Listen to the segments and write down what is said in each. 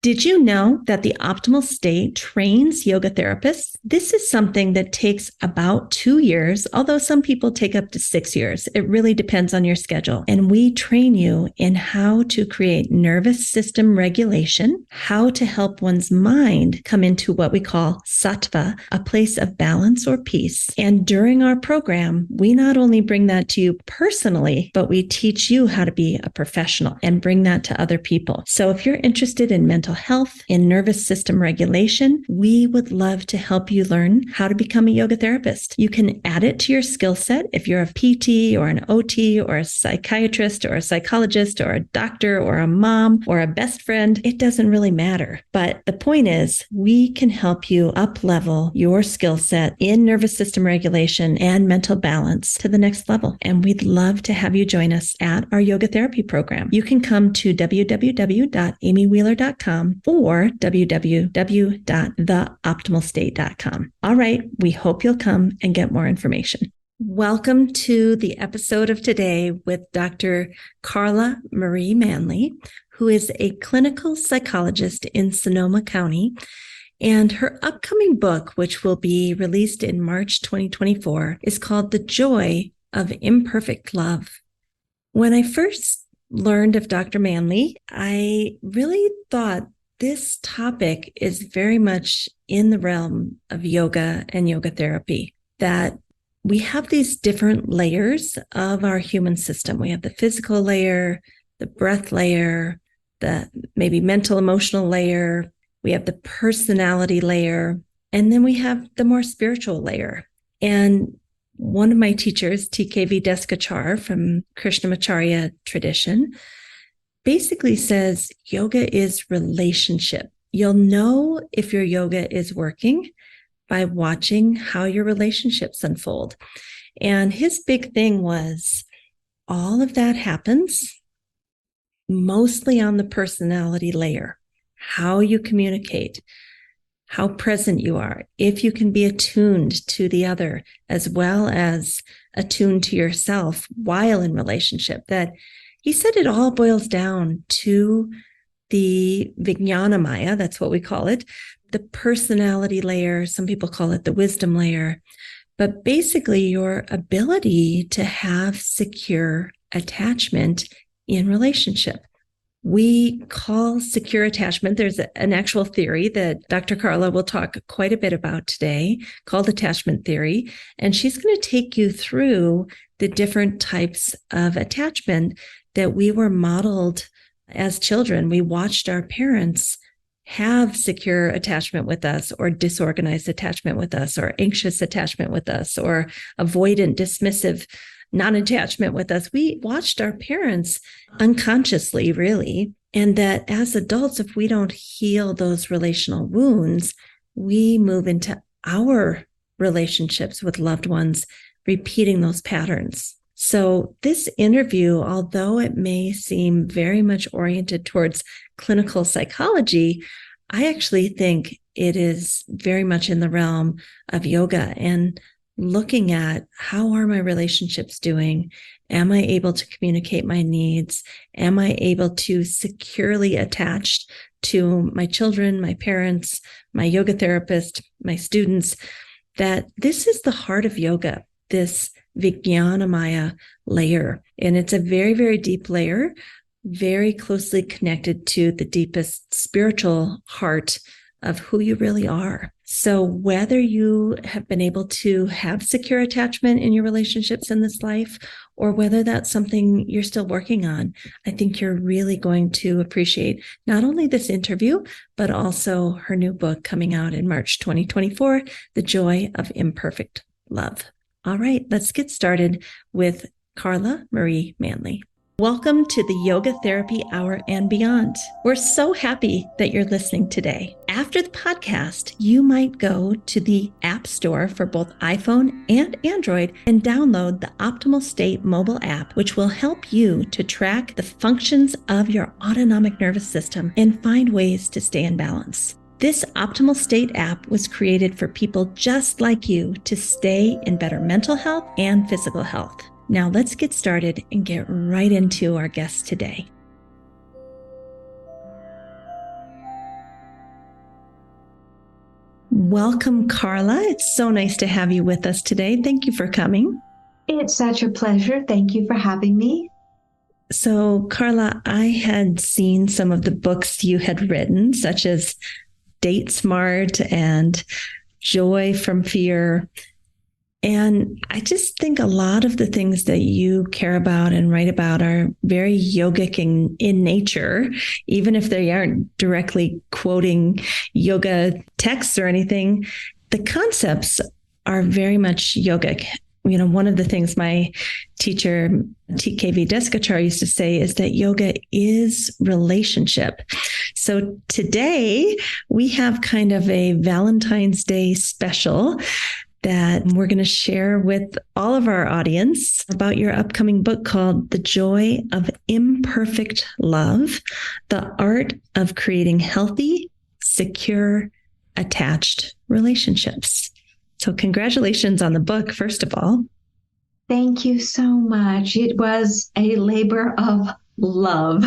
Did you know that the optimal state trains yoga therapists? This is something that takes about 2 years, although some people take up to 6 years. It really depends on your schedule. And we train you in how to create nervous system regulation, how to help one's mind come into what we call sattva, a place of balance or peace. And during our program, we not only bring that to you personally, but we teach you how to be a professional and bring that to other people. So if you're interested in mental health, in nervous system regulation, we would love to help you learn how to become a yoga therapist. You can add it to your skill set if you're a PT or an OT or a psychiatrist or a psychologist or a doctor or a mom or a best friend. It doesn't really matter. But the point is, we can help you up-level your skill set in nervous system regulation and mental balance to the next level. And we'd love to have you join us at our yoga therapy program. You can come to www.amywheeler.com or www.theoptimalstate.com. All right, we hope you'll come and get more information. Welcome to the episode of today with Dr. Carla Marie Manly, who is a clinical psychologist in Sonoma County. And her upcoming book, which will be released in March 2024, is called The Joy of Imperfect Love. When I first learned of Dr. Manly, I really thought this topic is very much in the realm of yoga and yoga therapy, that we have these different layers of our human system. We have the physical layer, the breath layer, the maybe mental, emotional layer. We have the personality layer, and then we have the more spiritual layer. And one of my teachers, TKV Deskachar from Krishnamacharya tradition, basically says yoga is relationship. You'll know if your yoga is working by watching how your relationships unfold. And his big thing was all of that happens mostly on the personality layer, how you communicate, how present you are, if you can be attuned to the other as well as attuned to yourself while in relationship. That he said it all boils down to the Vijnanamaya, that's what we call it, the personality layer. Some people call it the wisdom layer. But basically your ability to have secure attachment in relationship. We call secure attachment, there's an actual theory that Dr. Carla will talk quite a bit about today called attachment theory. And she's going to take you through the different types of attachment that we were modeled as children. We watched our parents have secure attachment with us, or disorganized attachment with us, or anxious attachment with us, or avoidant, dismissive non-attachment with us. We watched our parents unconsciously, really. And that as adults, if we don't heal those relational wounds, we move into our relationships with loved ones, repeating those patterns. So this interview, although it may seem very much oriented towards clinical psychology, I actually think it is very much in the realm of yoga and looking at how are my relationships doing? Am I able to communicate my needs? Am I able to securely attach to my children, my parents, my yoga therapist, my students? That this is the heart of yoga, this Vijnanamaya layer. And it's a very, very deep layer, very closely connected to the deepest spiritual heart of who you really are. So whether you have been able to have secure attachment in your relationships in this life, or whether that's something you're still working on, I think you're really going to appreciate not only this interview, but also her new book coming out in March 2024, The Joy of Imperfect Love. All right, let's get started with Carla Marie Manly. Welcome to the Yoga Therapy Hour and beyond. We're so happy that you're listening today. After the podcast, you might go to the App Store for both iPhone and Android and download the Optimal State mobile app, which will help you to track the functions of your autonomic nervous system and find ways to stay in balance. This Optimal State app was created for people just like you to stay in better mental health and physical health. Now let's get started and get right into our guest today. Welcome, Carla. It's so nice to have you with us today. Thank you for coming. It's such a pleasure. Thank you for having me. So, Carla, I had seen some of the books you had written, such as Date Smart and Joy from Fear. And I just think a lot of the things that you care about and write about are very yogic in nature, even if they aren't directly quoting yoga texts or anything. The concepts are very much yogic. You know, one of the things my teacher, TKV Deskachar, used to say is that yoga is relationship. So today we have kind of a Valentine's Day special that we're going to share with all of our audience about your upcoming book called The Joy of Imperfect Love, The Art of Creating Healthy, Secure, Attached Relationships. So congratulations on the book, first of all. Thank you so much. It was a labor of love.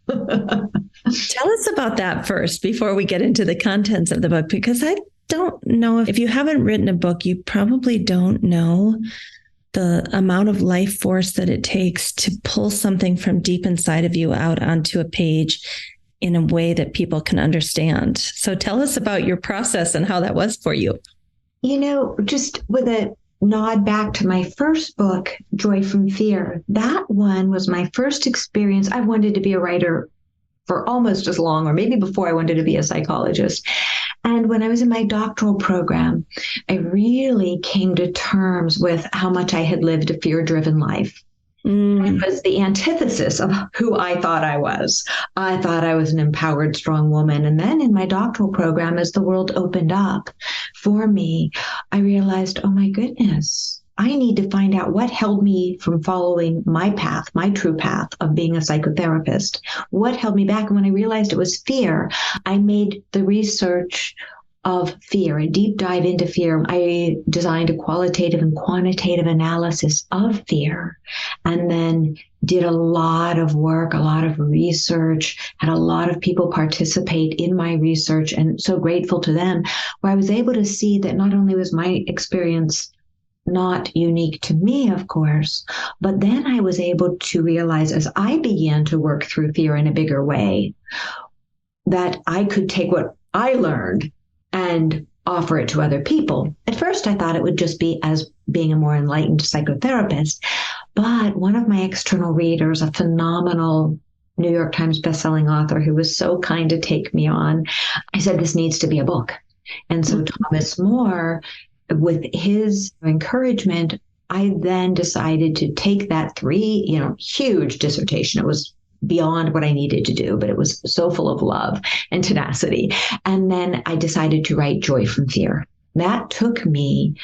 Tell us about that first before we get into the contents of the book, because I don't know if you haven't written a book, you probably don't know the amount of life force that it takes to pull something from deep inside of you out onto a page in a way that people can understand. So tell us about your process and how that was for you. You know, just with a nod back to my first book, Joy from Fear, that one was my first experience. I wanted to be a writer for almost as long, or maybe before I wanted to be a psychologist. And when I was in my doctoral program, I really came to terms with how much I had lived a fear-driven life. It was the antithesis of who I thought I was. I thought I was an empowered, strong woman. And then in my doctoral program, as the world opened up for me, I realized, oh my goodness, I need to find out what held me from following my path, my true path of being a psychotherapist. What held me back? And when I realized it was fear, I made the research of fear, a deep dive into fear. I designed a qualitative and quantitative analysis of fear, and then did a lot of work, a lot of research, had a lot of people participate in my research, and so grateful to them, where I was able to see that not only was my experience not unique to me, of course, but then I was able to realize as I began to work through fear in a bigger way, that I could take what I learned and offer it to other people. At first, I thought it would just be as being a more enlightened psychotherapist. But one of my external readers, a phenomenal New York Times bestselling author who was so kind to take me on, I said, this needs to be a book. And so Thomas More, with his encouragement, I then decided to take that huge dissertation. It was beyond what I needed to do, but it was so full of love and tenacity. And then I decided to write Joy from Fear. That took me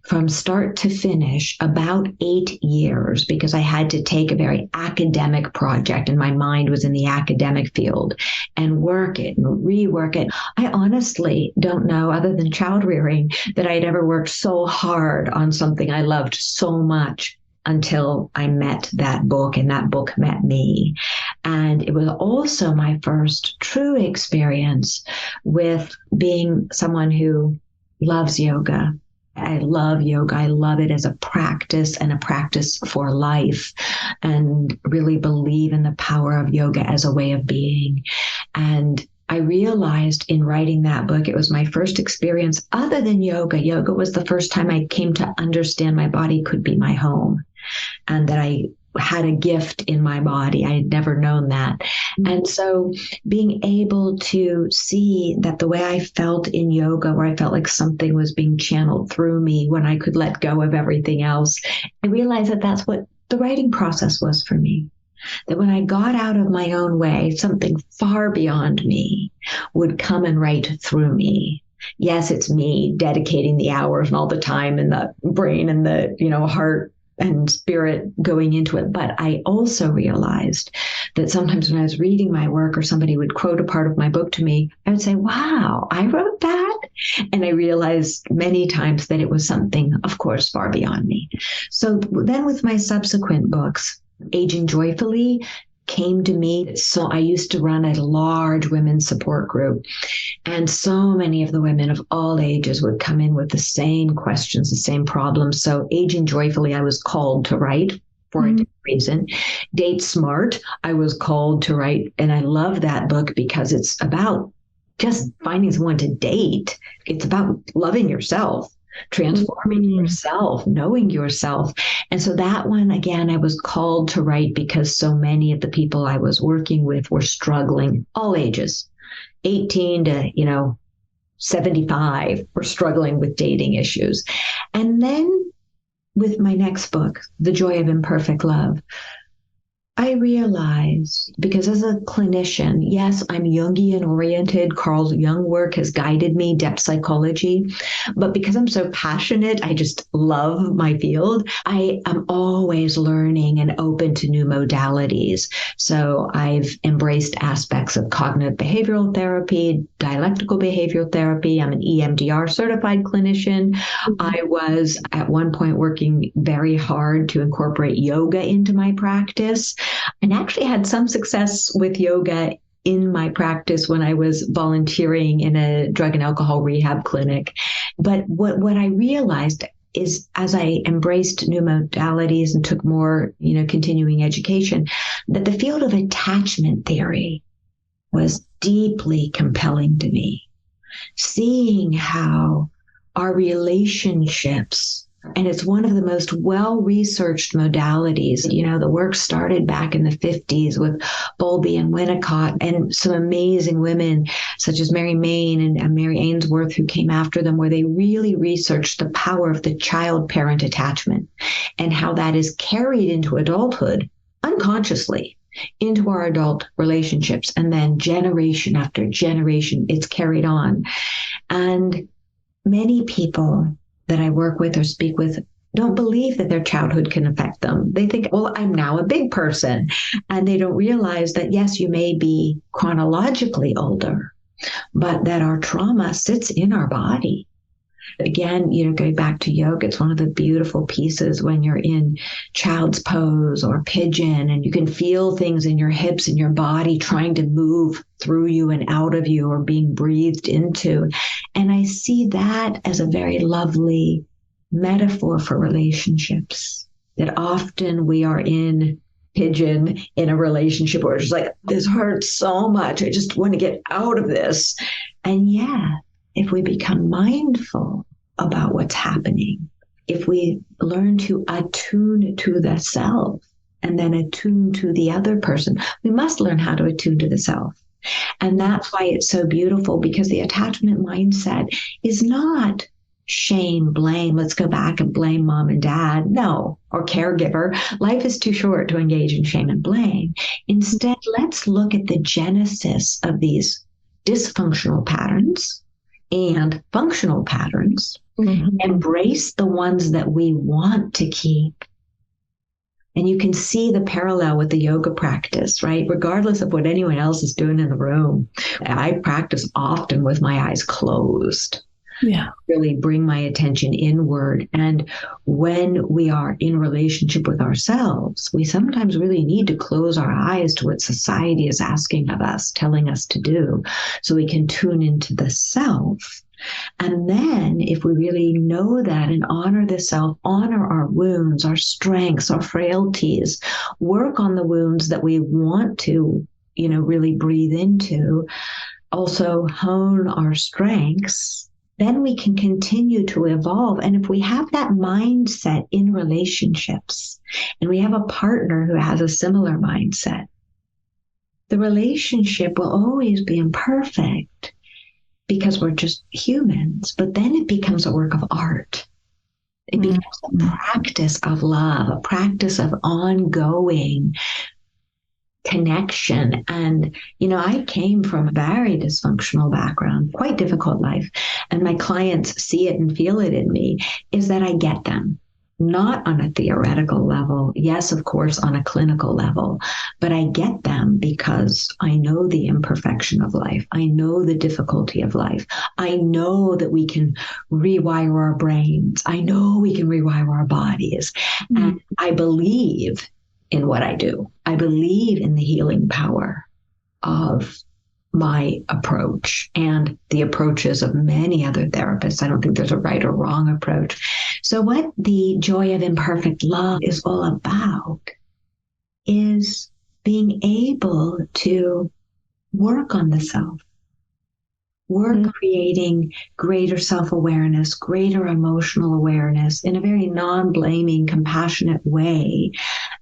from start to finish about 8 years, because I had to take a very academic project and my mind was in the academic field and work it and rework it. I honestly don't know, other than child rearing, that I'd ever worked so hard on something I loved so much until I met that book, and that book met me. And it was also my first true experience with being someone who loves yoga. I love yoga. I love it as a practice and a practice for life, and really believe in the power of yoga as a way of being. And I realized in writing that book, it was my first experience other than yoga. Yoga was the first time I came to understand my body could be my home, and that I had a gift in my body. I had never known that. And so being able to see that the way I felt in yoga, where I felt like something was being channeled through me when I could let go of everything else, I realized that that's what the writing process was for me. That when I got out of my own way, something far beyond me would come and write through me. Yes, it's me dedicating the hours and all the time and the brain and the, heart and spirit going into it. But I also realized that sometimes when I was reading my work or somebody would quote a part of my book to me, I would say, wow, I wrote that. And I realized many times that it was something, of course, far beyond me. So then with my subsequent books, Aging Joyfully came to me. So I used to run a large women's support group. And so many of the women of all ages would come in with the same questions, the same problems. So Aging Joyfully, I was called to write for a different reason. Date Smart, I was called to write. And I love that book because it's about just finding someone to date. It's about loving yourself, transforming yourself, knowing yourself. And so that one, again, I was called to write because so many of the people I was working with were struggling, all ages, 18 to, 75, were struggling with dating issues. And then with my next book, The Joy of Imperfect Love, I realized, because as a clinician, yes, I'm Jungian oriented. Carl Jung work has guided me, depth psychology. But because I'm so passionate, I just love my field. I am always learning and open to new modalities. So I've embraced aspects of cognitive behavioral therapy, dialectical behavioral therapy. I'm an EMDR certified clinician. I was at one point working very hard to incorporate yoga into my practice, and actually had some success with yoga in my practice when I was volunteering in a drug and alcohol rehab clinic. But what I realized is, as I embraced new modalities and took more, continuing education, that the field of attachment theory was deeply compelling to me. Seeing how our relationships, and it's one of the most well-researched modalities. The work started back in the 50s with Bowlby and Winnicott and some amazing women such as Mary Main and Mary Ainsworth, who came after them, where they really researched the power of the child-parent attachment and how that is carried into adulthood unconsciously into our adult relationships. And then generation after generation, it's carried on. And many people that I work with or speak with don't believe that their childhood can affect them. They think, well, I'm now a big person. And they don't realize that, yes, you may be chronologically older, but that our trauma sits in our body. Again, going back to yoga, it's one of the beautiful pieces when you're in child's pose or pigeon, and you can feel things in your hips and your body trying to move through you and out of you, or being breathed into. And I see that as a very lovely metaphor for relationships, that often we are in pigeon in a relationship where it's just like, this hurts so much, I just want to get out of this. And if we become mindful about what's happening, if we learn to attune to the self and then attune to the other person, we must learn how to attune to the self. And that's why it's so beautiful, because the attachment mindset is not shame, blame. Let's go back and blame mom and dad. No, or caregiver. Life is too short to engage in shame and blame. Instead, let's look at the genesis of these dysfunctional patterns and functional patterns, embrace the ones that we want to keep. And you can see the parallel with the yoga practice, right? Regardless of what anyone else is doing in the room. I practice often with my eyes closed. Yeah. Really bring my attention inward. And when we are in relationship with ourselves, we sometimes really need to close our eyes to what society is asking of us, telling us to do, so we can tune into the self. And then if we really know that and honor the self, honor our wounds, our strengths, our frailties, work on the wounds that we want to, really breathe into, also hone our strengths, then we can continue to evolve. And if we have that mindset in relationships, and we have a partner who has a similar mindset, the relationship will always be imperfect because we're just humans. But then it becomes a work of art. It becomes a practice of love, a practice of ongoing connection. And, I came from a very dysfunctional background, quite difficult life. And my clients see it and feel it in me, is that I get them, not on a theoretical level. Yes, of course, on a clinical level, but I get them because I know the imperfection of life. I know the difficulty of life. I know that we can rewire our brains. I know we can rewire our bodies. And I believe in what I do. I believe in the healing power of my approach and the approaches of many other therapists. I don't think there's a right or wrong approach. So what the Joy of Imperfect Love is all about is being able to work on the self, work creating greater self-awareness, greater emotional awareness in a very non-blaming, compassionate way.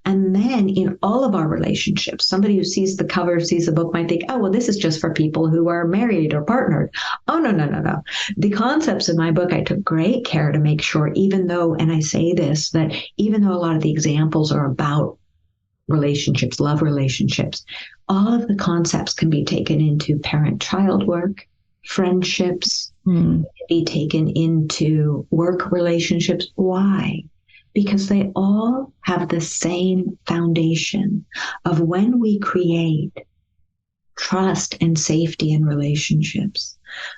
And then in all of our relationships, somebody who sees the cover, sees the book might think, oh, well, this is just for people who are married or partnered. Oh, no, no, no, no. The concepts in my book, I took great care to make sure, even though, and I say this, that even though a lot of the examples are about relationships, love relationships, all of the concepts can be taken into parent-child work, friendships, be taken into work relationships. Why? Because they all have the same foundation of when we create trust and safety in relationships,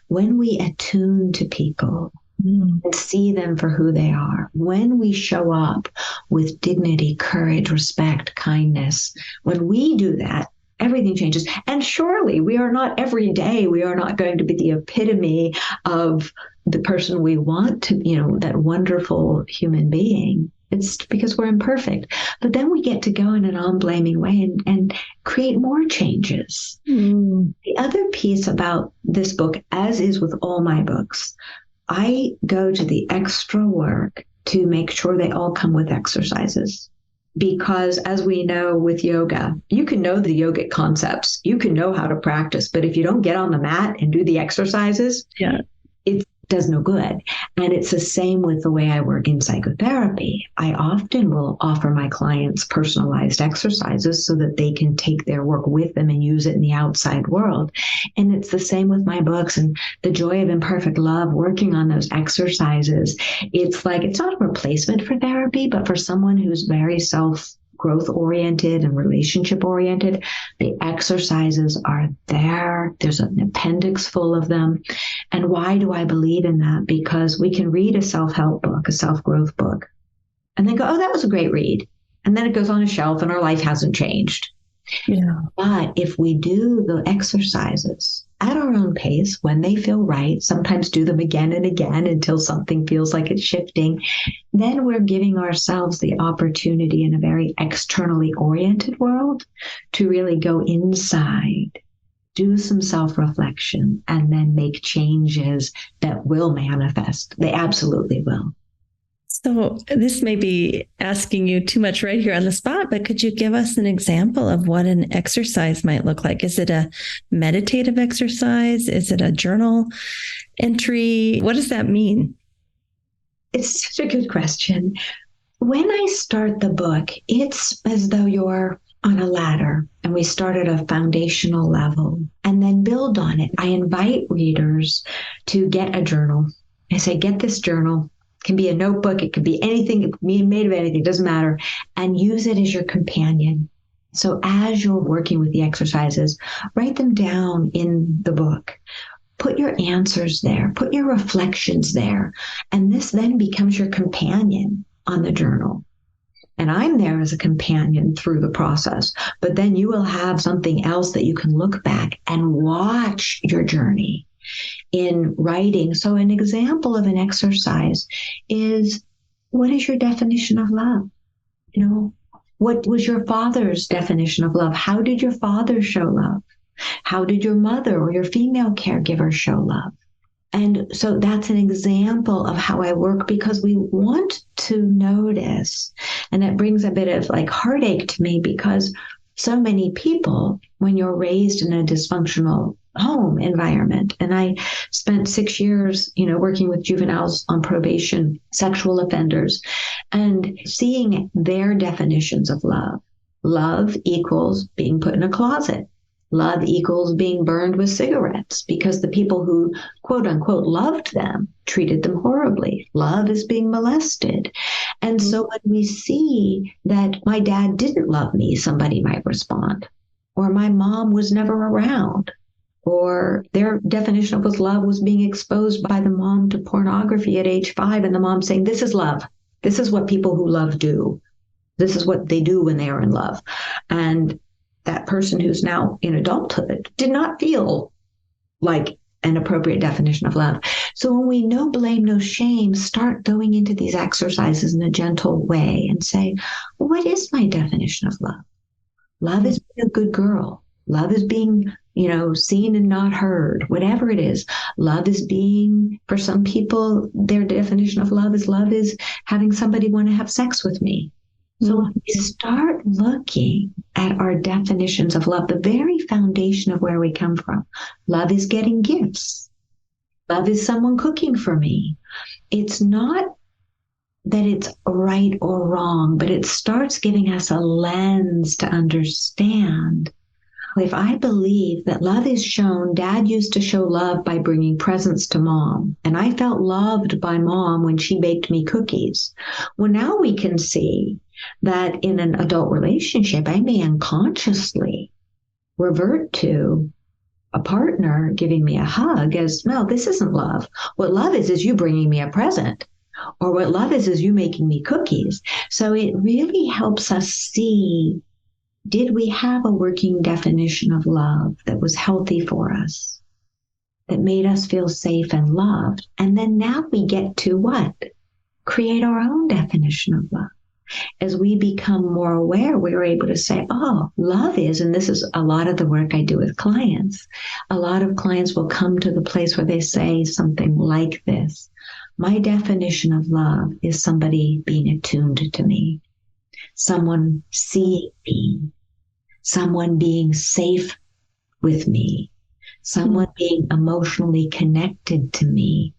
when we attune to people and see them for who they are, when we show up with dignity, courage, respect, kindness, when we do that, everything changes. And surely we are not every day, we are not going to be the epitome of the person we want to, that wonderful human being. It's because we're imperfect. But then we get to go in an unblaming way and create more changes. The other piece about this book, as is with all my books, I go to the extra work to make sure they all come with exercises. Because as we know with yoga, you can know the yogic concepts, you can know how to practice, but if you don't get on the mat and do the exercises, it does no good. And it's the same with the way I work in psychotherapy. I often will offer my clients personalized exercises so that they can take their work with them and use it in the outside world. And it's the same with my books and the Joy of Imperfect Love, working on those exercises. It's like, it's not a replacement for therapy, but for someone who's very growth oriented and relationship oriented, the exercises are there. There's an appendix full of them. And why do I believe in that? Because we can read a self-help book, a self-growth book, and then go, oh, that was a great read. And then it goes on a shelf and our life hasn't changed. Yeah. But if we do the exercises at our own pace, when they feel right, sometimes do them again and again until something feels like it's shifting, then we're giving ourselves the opportunity in a very externally oriented world to really go inside, do some self-reflection, and then make changes that will manifest. They absolutely will. So this may be asking you too much right here on the spot, but could you give us an example of what an exercise might look like? Is it a meditative exercise? Is it a journal entry? What does that mean? It's such a good question. When I start the book, it's as though you're on a ladder and we start at a foundational level and then build on it. I invite readers to get a journal. I say, get this journal. It can be a notebook. It could be anything. It can be made of anything. It doesn't matter. And use it as your companion. So as you're working with the exercises, write them down in the book. Put your answers there. Put your reflections there. And this then becomes your companion on the journal. And I'm there as a companion through the process. But then you will have something else that you can look back and watch your journey in writing. So an example of an exercise is, what is your definition of love? What was your father's definition of love? How did your father show love? How did your mother or your female caregiver show love? And so that's an example of how I work, because we want to notice. And it brings a bit of like heartache to me, because so many people, when you're raised in a dysfunctional home environment, and I spent 6 years, working with juveniles on probation, sexual offenders, and seeing their definitions of love. Love equals being put in a closet. Love equals being burned with cigarettes, because the people who, quote unquote, loved them treated them horribly. Love is being molested. And so when we see that my dad didn't love me, somebody might respond, or my mom was never around, or their definition of love was being exposed by the mom to pornography at age 5, and the mom saying, this is love. This is what people who love do. This is what they do when they are in love. And that person who's now in adulthood did not feel like an appropriate definition of love. So when we no blame, no shame, start going into these exercises in a gentle way and say, well, what is my definition of love? Love is being a good girl. Love is being, seen and not heard, whatever it is. Love is being, for some people, their definition of love is having somebody want to have sex with me. So when we start looking at our definitions of love, the very foundation of where we come from, love is getting gifts. Love is someone cooking for me. It's not that it's right or wrong, but it starts giving us a lens to understand. If I believe that love is shown, Dad used to show love by bringing presents to Mom, and I felt loved by Mom when she baked me cookies. Well, now we can see that in an adult relationship, I may unconsciously revert to a partner giving me a hug as, well, this isn't love. What love is you bringing me a present. Or what love is you making me cookies. So it really helps us see, did we have a working definition of love that was healthy for us, that made us feel safe and loved? And then now we get to what? Create our own definition of love. As we become more aware, we're able to say, oh, love is, and this is a lot of the work I do with clients. A lot of clients will come to the place where they say something like this. My definition of love is somebody being attuned to me, someone seeing me, someone being safe with me, someone being emotionally connected to me.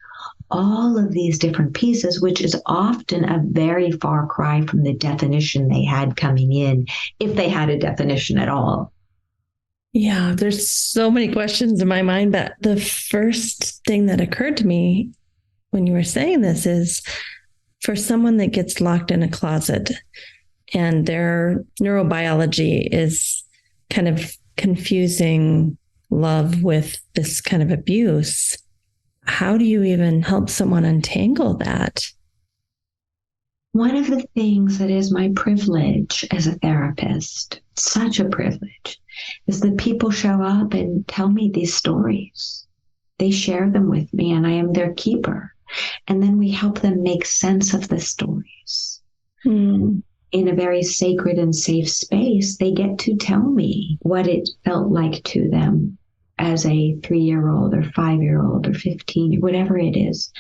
All of these different pieces, which is often a very far cry from the definition they had coming in, if they had a definition at all. Yeah, there's so many questions in my mind, but the first thing that occurred to me when you were saying this is, for someone that gets locked in a closet and their neurobiology is kind of confusing love with this kind of abuse, how do you even help someone untangle that? One of the things that is my privilege as a therapist, such a privilege, is that people show up and tell me these stories. They share them with me, and I am their keeper. And then we help them make sense of the stories. In a very sacred and safe space, they get to tell me what it felt like to them as a 3-year-old or 5-year-old or 15, whatever it is.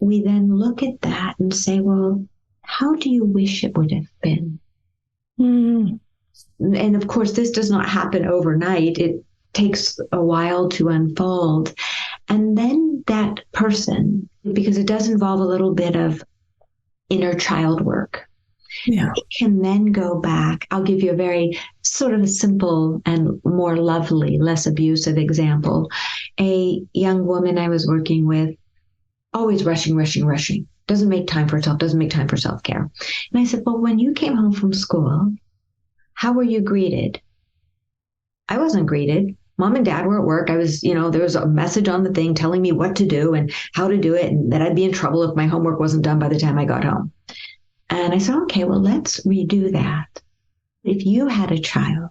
We then look at that and say, well, how do you wish it would have been? And of course, this does not happen overnight. It takes a while to unfold. And then that person, because it does involve a little bit of inner child work, it can then go back. I'll give you a very sort of a simple and more lovely, less abusive example. A young woman I was working with, always rushing, doesn't make time for herself, doesn't make time for self-care. And I said, well, when you came home from school, how were you greeted? I wasn't greeted. Mom and Dad were at work. I was, there was a message on the thing telling me what to do and how to do it, and that I'd be in trouble if my homework wasn't done by the time I got home. And I said, okay, well, let's redo that. If you had a child,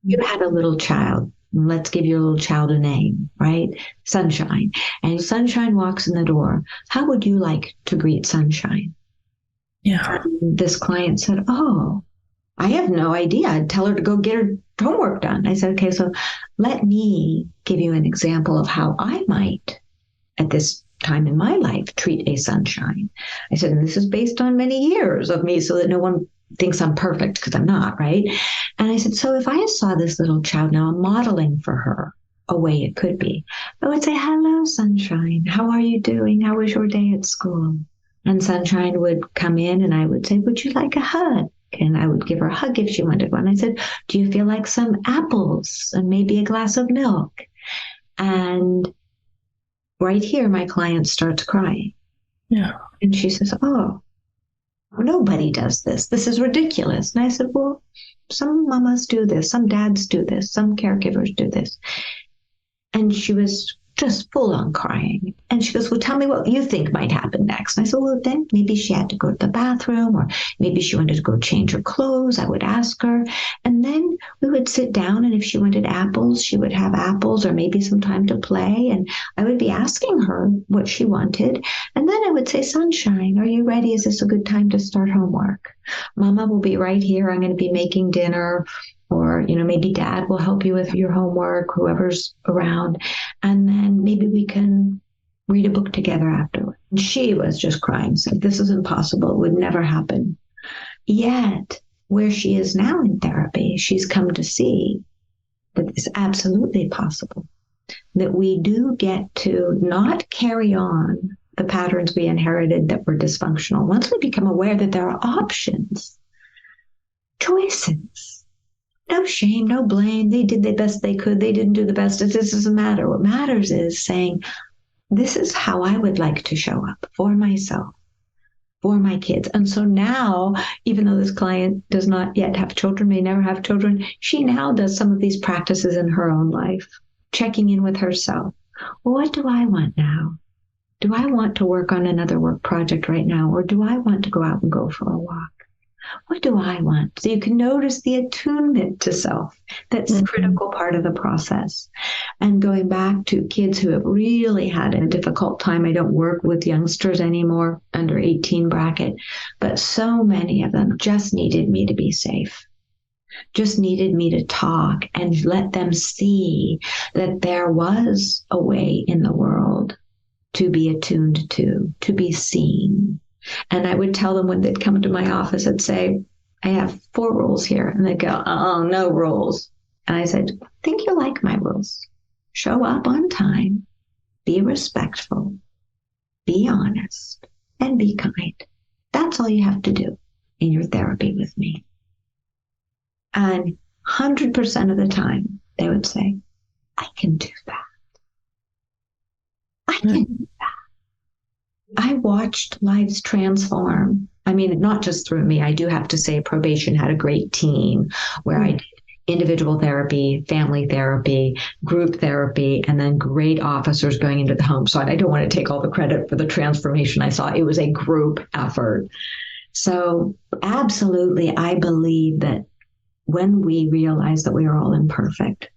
you had a little child, let's give your little child a name, right? Sunshine. And Sunshine walks in the door. How would you like to greet Sunshine? Yeah. And this client said, oh, I have no idea. I'd tell her to go get her homework done. I said, okay, so let me give you an example of how I might, at this time in my life, treat a Sunshine. I said, and this is based on many years of me so that no one thinks I'm perfect, because I'm not, right? And I said, so if I saw this little child now, I'm modeling for her a way it could be. I would say, hello, Sunshine. How are you doing? How was your day at school? And Sunshine would come in and I would say, would you like a hug? And I would give her a hug if she wanted one. I said, do you feel like some apples and maybe a glass of milk? And right here, my client starts crying. Yeah. And she says, oh, nobody does this. This is ridiculous. And I said, well, some mamas do this. Some dads do this. Some caregivers do this. And she was just full on crying. And she goes, well, tell me what you think might happen next. And I said, well, then maybe she had to go to the bathroom, or maybe she wanted to go change her clothes. I would ask her. And then we would sit down, and if she wanted apples, she would have apples, or maybe some time to play. And I would be asking her what she wanted. And then I would say, sunshine, are you ready? Is this a good time to start homework? Mama will be right here. I'm going to be making dinner. Or, maybe dad will help you with your homework, whoever's around. And then maybe we can read a book together afterward. And she was just crying, said, this is impossible. It would never happen. Yet, where she is now in therapy, she's come to see that it's absolutely possible, that we do get to not carry on the patterns we inherited that were dysfunctional. Once we become aware that there are options, choices, no shame, no blame. They did the best they could. They didn't do the best. This doesn't matter. What matters is saying, this is how I would like to show up for myself, for my kids. And so now, even though this client does not yet have children, may never have children, she now does some of these practices in her own life, checking in with herself. Well, what do I want now? Do I want to work on another work project right now? Or do I want to go out and go for a walk? What do I want? So you can notice the attunement to self. That's the critical part of the process. And going back to kids who have really had a difficult time, I don't work with youngsters anymore, under 18 bracket, but so many of them just needed me to be safe, just needed me to talk and let them see that there was a way in the world to be attuned to be seen. And I would tell them when they'd come to my office, I'd say, I have 4 rules here. And they'd go, oh, no rules. And I said, I think you'll like my rules. Show up on time, be respectful, be honest, and be kind. That's all you have to do in your therapy with me. And 100% of the time, they would say, I can do that. I can do that. I watched lives transform. I mean, not just through me. I do have to say probation had a great team where I did individual therapy, family therapy, group therapy, and then great officers going into the home. So I don't want to take all the credit for the transformation I saw. It was a group effort. So absolutely, I believe that when we realize that we are all imperfect,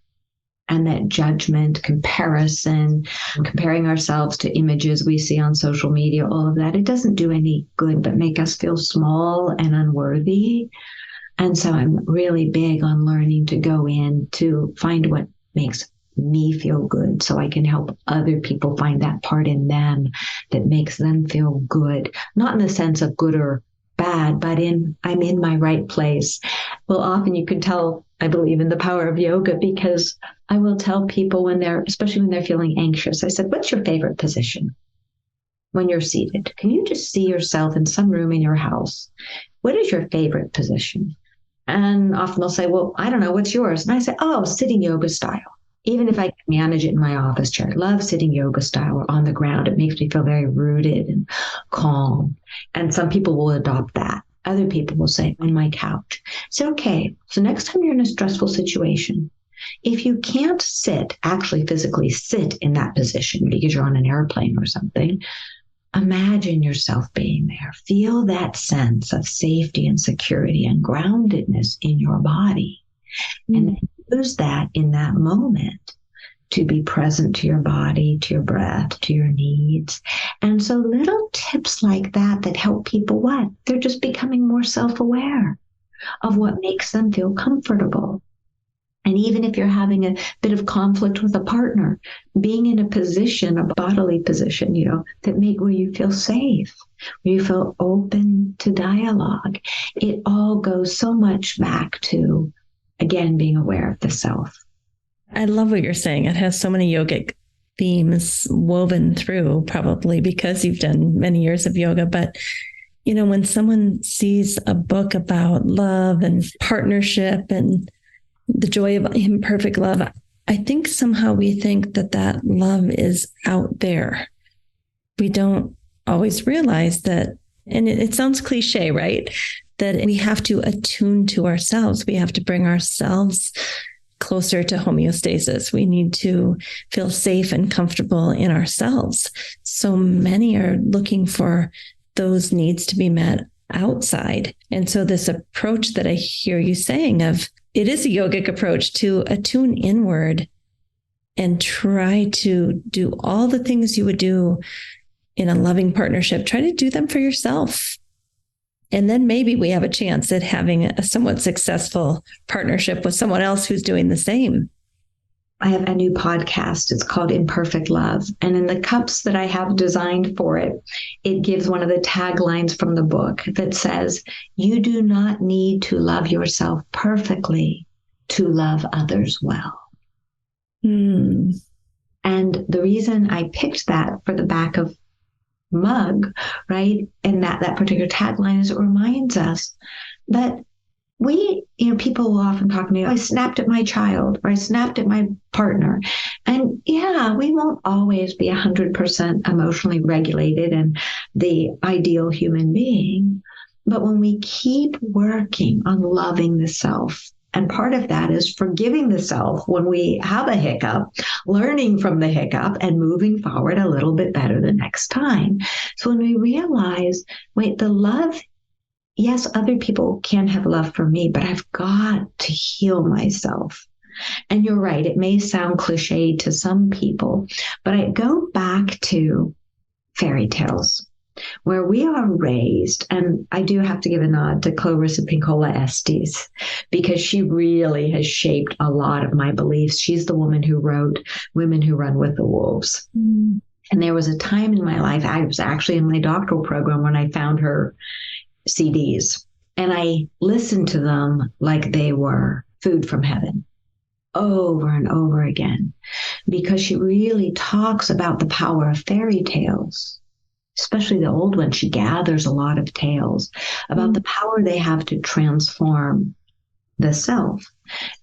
and that judgment, comparison, comparing ourselves to images we see on social media, all of that, it doesn't do any good but make us feel small and unworthy. And so I'm really big on learning to go in to find what makes me feel good so I can help other people find that part in them that makes them feel good. Not in the sense of good or bad, but I'm in my right place. Well, often you can tell I believe in the power of yoga because I will tell people especially when they're feeling anxious, I said, what's your favorite position when you're seated? Can you just see yourself in some room in your house? What is your favorite position? And often they'll say, well, I don't know, what's yours? And I say, oh, sitting yoga style. Even if I can manage it in my office chair, I love sitting yoga style or on the ground. It makes me feel very rooted and calm. And some people will adopt that. Other people will say, on my couch. So, okay, so next time you're in a stressful situation, if you can't actually physically sit in that position because you're on an airplane or something, imagine yourself being there. Feel that sense of safety and security and groundedness in your body. And then use that in that moment to be present to your body, to your breath, to your needs. And so little tips like that help people what? They're just becoming more self-aware of what makes them feel comfortable. And even if you're having a bit of conflict with a partner, being in a position, a bodily position, where you feel safe, where you feel open to dialogue, it all goes so much back to, again, being aware of the self. I love what you're saying. It has so many yogic themes woven through, probably because you've done many years of yoga. But, when someone sees a book about love and partnership and the joy of imperfect love, I think somehow we think that love is out there. We don't always realize that, and it sounds cliche, right? That we have to attune to ourselves. We have to bring ourselves closer to homeostasis. We need to feel safe and comfortable in ourselves. So many are looking for those needs to be met outside. And so this approach that I hear you saying of, it is a yogic approach to attune inward and try to do all the things you would do in a loving partnership. Try to do them for yourself. And then maybe we have a chance at having a somewhat successful partnership with someone else who's doing the same. I have a new podcast. It's called Imperfect Love. And in the cups that I have designed for it, it gives one of the taglines from the book that says, "You do not need to love yourself perfectly to love others well." And the reason I picked that for the back of mug, right, and that particular tagline is it reminds us that we, people will often talk to me, I snapped at my child or I snapped at my partner. And yeah, we won't always be 100% emotionally regulated and the ideal human being. But when we keep working on loving the self, and part of that is forgiving the self when we have a hiccup, learning from the hiccup and moving forward a little bit better the next time. So when we realize, wait, the love, yes, other people can have love for me, but I've got to heal myself. And you're right, it may sound cliche to some people, but I go back to fairy tales, where we are raised, and I do have to give a nod to Clarissa Pinkola Estes, because she really has shaped a lot of my beliefs. She's the woman who wrote Women Who Run with the Wolves. And there was a time in my life, I was actually in my doctoral program when I found her CDs, and I listened to them like they were food from heaven over and over again, because she really talks about the power of fairy tales. Especially the old one, she gathers a lot of tales about the power they have to transform the self.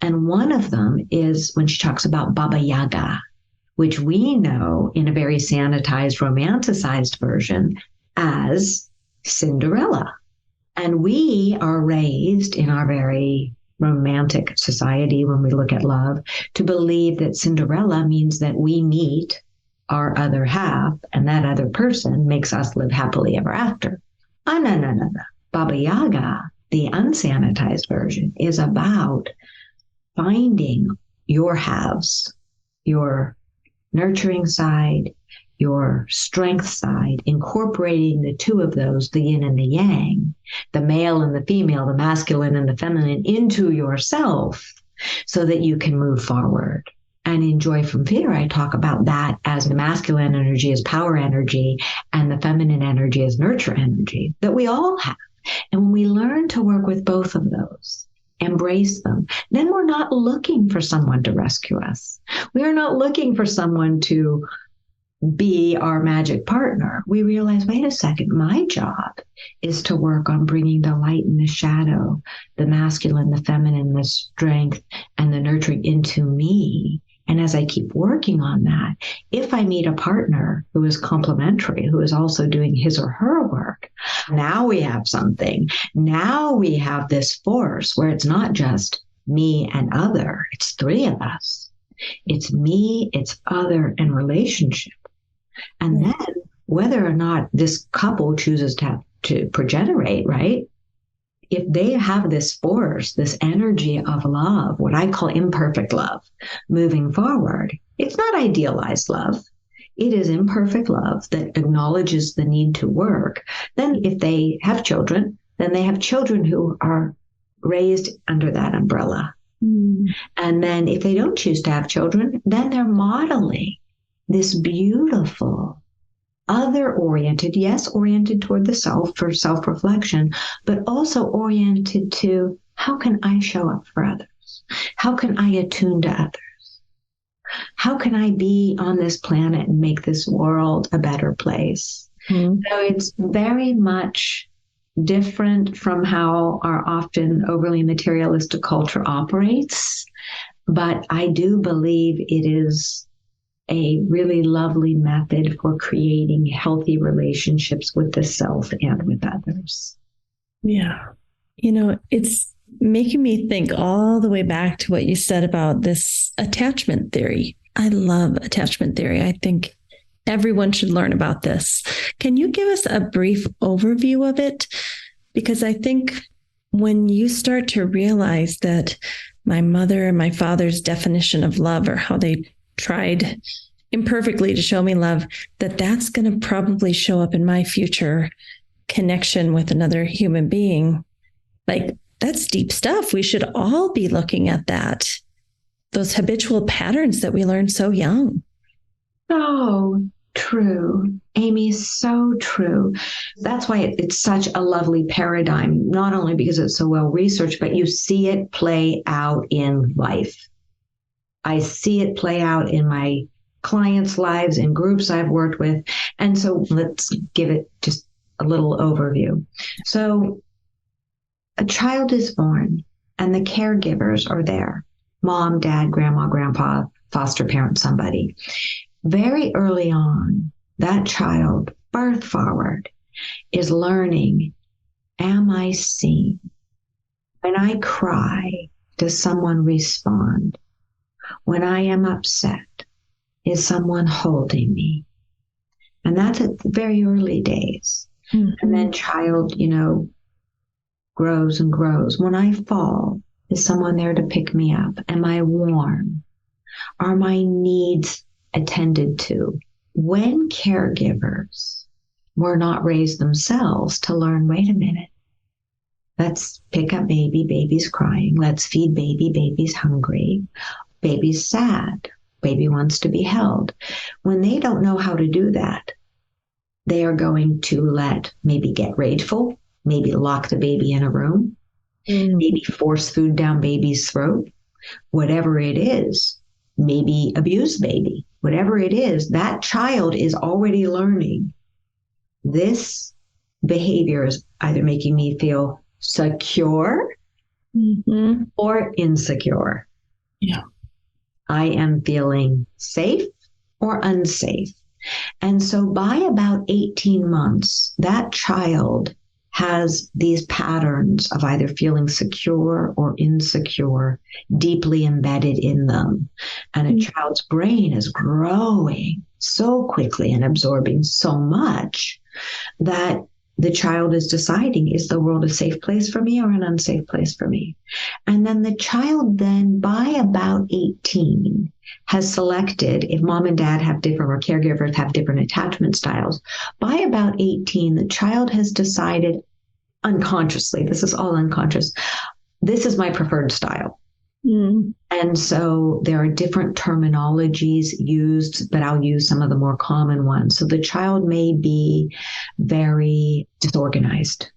And one of them is when she talks about Baba Yaga, which we know in a very sanitized, romanticized version as Cinderella. And we are raised in our very romantic society, when we look at love, to believe that Cinderella means that we meet our other half, and that other person makes us live happily ever after. Oh, no. Baba Yaga, the unsanitized version, is about finding your halves, your nurturing side, your strength side, incorporating the two of those, the yin and the yang, the male and the female, the masculine and the feminine, into yourself so that you can move forward. And in Joy from Fear, I talk about that as the masculine energy as power energy and the feminine energy as nurture energy that we all have. And when we learn to work with both of those, embrace them, then we're not looking for someone to rescue us. We are not looking for someone to be our magic partner. We realize, wait a second, my job is to work on bringing the light and the shadow, the masculine, the feminine, the strength, and the nurturing into me. And as I keep working on that, if I meet a partner who is complementary, who is also doing his or her work, now we have something. Now we have this force where it's not just me and other, it's three of us. It's me, it's other, and relationship. And then whether or not this couple chooses to progenerate, right? If they have this force, this energy of love, what I call imperfect love, moving forward, it's not idealized love. It is imperfect love that acknowledges the need to work. Then if they have children, then they have children who are raised under that umbrella. And then if they don't choose to have children, then they're modeling this beautiful, other-oriented, yes, oriented toward the self for self-reflection, but also oriented to how can I show up for others? How can I attune to others? How can I be on this planet and make this world a better place? So it's very much different from how our often overly materialistic culture operates, but I do believe it is a really lovely method for creating healthy relationships with the self and with others. Yeah. You know, it's making me think all the way back to what you said about this attachment theory. I love attachment theory. I think everyone should learn about this. Can you give us a brief overview of it? Because I think when you start to realize that my mother and my father's definition of love, or how they tried imperfectly to show me love, that's going to probably show up in my future connection with another human being. Like, that's deep stuff. We should all be looking at that. Those habitual patterns that we learn so young. So true. Amy, so true. That's why it's such a lovely paradigm, not only because it's so well researched, but you see it play out in life. I see it play out in my clients' lives, in groups I've worked with. And so let's give it just a little overview. So a child is born and the caregivers are there. Mom, dad, grandma, grandpa, foster parent, somebody. Very early on, that child, birth forward, is learning, am I seen? When I cry, does someone respond? When I am upset, is someone holding me? And that's at the very early days. Mm-hmm. And then child, grows and grows. When I fall, is someone there to pick me up? Am I warm? Are my needs attended to? When caregivers were not raised themselves to learn, wait a minute, let's pick up baby, baby's crying. Let's feed baby, baby's hungry. Baby's sad. Baby wants to be held. When they don't know how to do that, they are going to maybe get rageful, maybe lock the baby in a room, maybe force food down baby's throat, whatever it is, maybe abuse baby, whatever it is, that child is already learning. This behavior is either making me feel secure or insecure. Yeah. I am feeling safe or unsafe. And so by about 18 months, that child has these patterns of either feeling secure or insecure deeply embedded in them. And a child's brain is growing so quickly and absorbing so much that the child is deciding, is the world a safe place for me or an unsafe place for me? And then the child then, by about 18, has selected, if mom and dad have different, or caregivers have different attachment styles, by about 18, the child has decided unconsciously, this is all unconscious, this is my preferred style. And so there are different terminologies used, but I'll use some of the more common ones. So the child may be very disorganized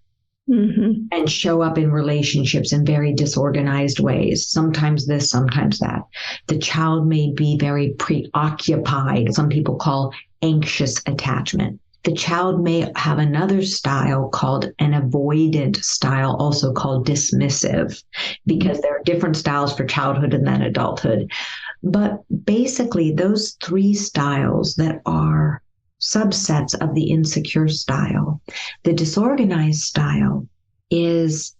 and show up in relationships in very disorganized ways. Sometimes this, sometimes that. The child may be very preoccupied. Some people call anxious attachment. The child may have another style called an avoidant style, also called dismissive, because there are different styles for childhood and then adulthood. But basically, those three styles that are subsets of the insecure style, the disorganized style is,